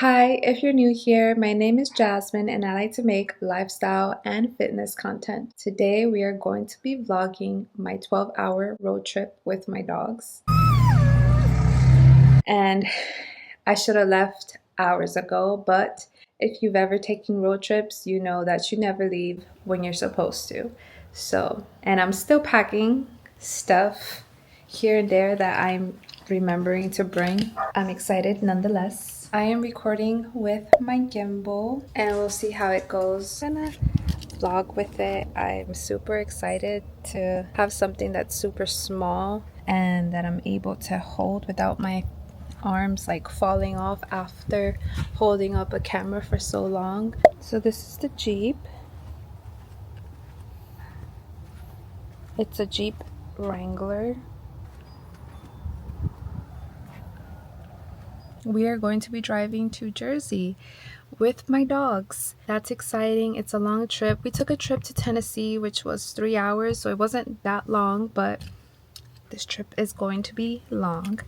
Hi, if you're new here, my name is Jasmine and I like to make lifestyle and fitness content. Today we are going to be vlogging my 12-hour road trip with my dogs. And I should have left hours ago, but if you've ever taken road trips, you know that you never leave when you're supposed to. And I'm still packing stuff here and there that I'm remembering to bring. I'm excited nonetheless. I am recording with my gimbal and we'll see how it goes. I'm gonna vlog with it. I'm super excited to have something that's super small and that I'm able to hold without my arms like falling off after holding up a camera for so long. So this is the Jeep. It's a Jeep Wrangler. We are going to be driving to Jersey with my dogs. That's exciting. It's a long trip. We took a trip to Tennessee, which was 3 hours, so it wasn't that long, but this trip is going to be long.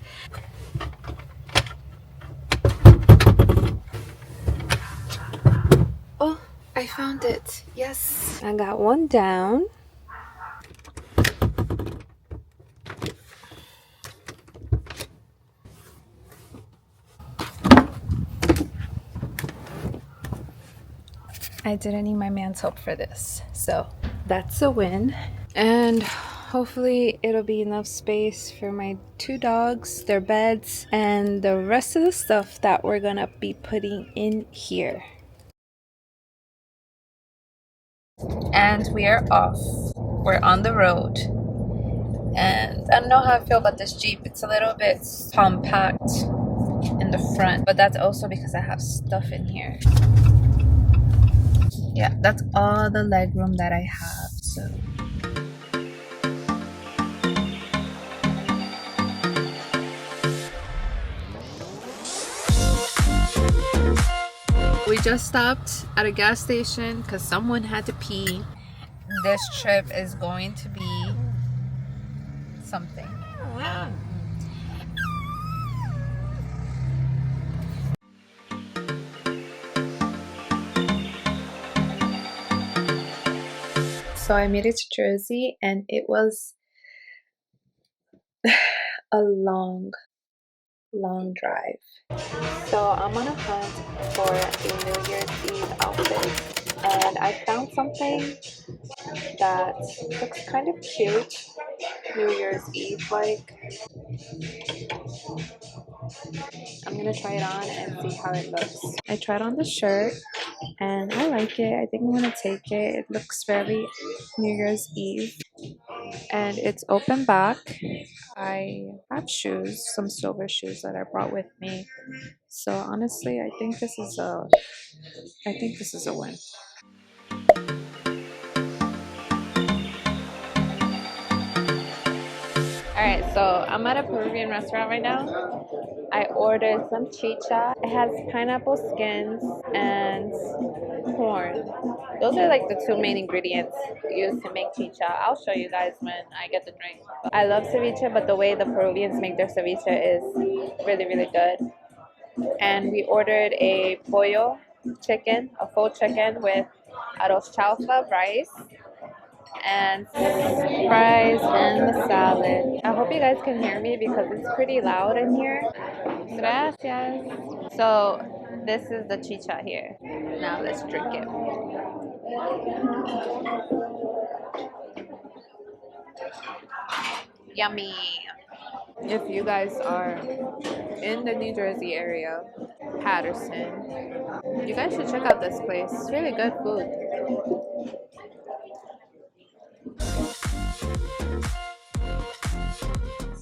Oh, I found it. Yes, I got one down. I didn't need my man's help for this, so that's a win. And hopefully it'll be enough space for my 2 dogs, their beds, and the rest of the stuff that we're gonna be putting in here. And we are off. We're on the road. And I don't know how I feel about this Jeep. It's a little bit compact in the front, but that's also because I have stuff in here. Yeah, that's all the legroom that I have, so. We just stopped at a gas station because someone had to pee. This trip is going to be something. So I made it to Jersey and it was a long drive. So I'm on a hunt for a New Year's Eve outfit and I found something that looks kind of cute, New Year's Eve like. I'm gonna try it on and see how it looks. I tried on the shirt and I like it. I think I'm gonna take it. It looks very New Year's Eve and it's open back. I have shoes, some silver shoes that I brought with me. So honestly, I think this is a win. Alright, so I'm at a Peruvian restaurant right now. I ordered some chicha. It has pineapple skins and corn. Those are like the 2 main ingredients used to make chicha. I'll show you guys when I get the drink. I love ceviche, but the way the Peruvians make their ceviche is really, really good. And we ordered a pollo chicken, a full chicken with arroz chaufa, rice, and fries and the salad. I hope you guys can hear me because it's pretty loud in here. Gracias. So this is the chicha here. Now let's drink it. Yummy. If you guys are in the New Jersey area, Patterson, you guys should check out this place. It's really good food.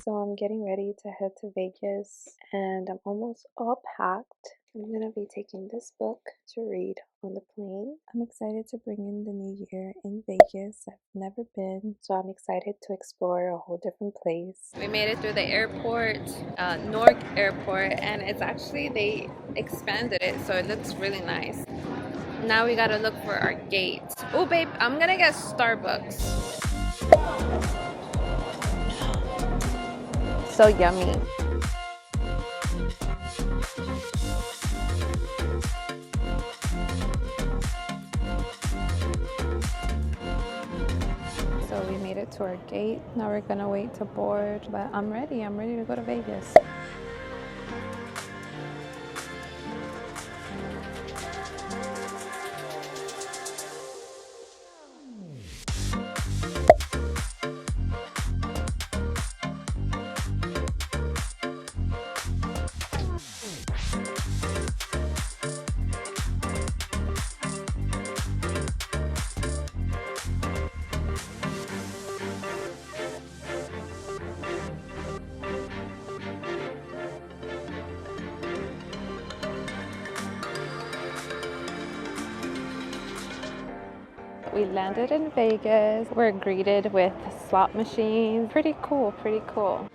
So I'm getting ready to head to Vegas and I'm almost all packed. I'm gonna be taking this book to read on the plane. I'm excited to bring in the new year in Vegas. I've never been, so I'm excited to explore a whole different place. We made it through the airport, Newark Airport, and it's actually, they expanded it, so it looks really nice. Now we gotta look for our gate. Oh babe, I'm gonna get Starbucks. So yummy. it to our gate. Now we're gonna wait to board, but I'm ready to go to Vegas. We landed in Vegas. We're greeted with slot machines. Pretty cool, pretty cool.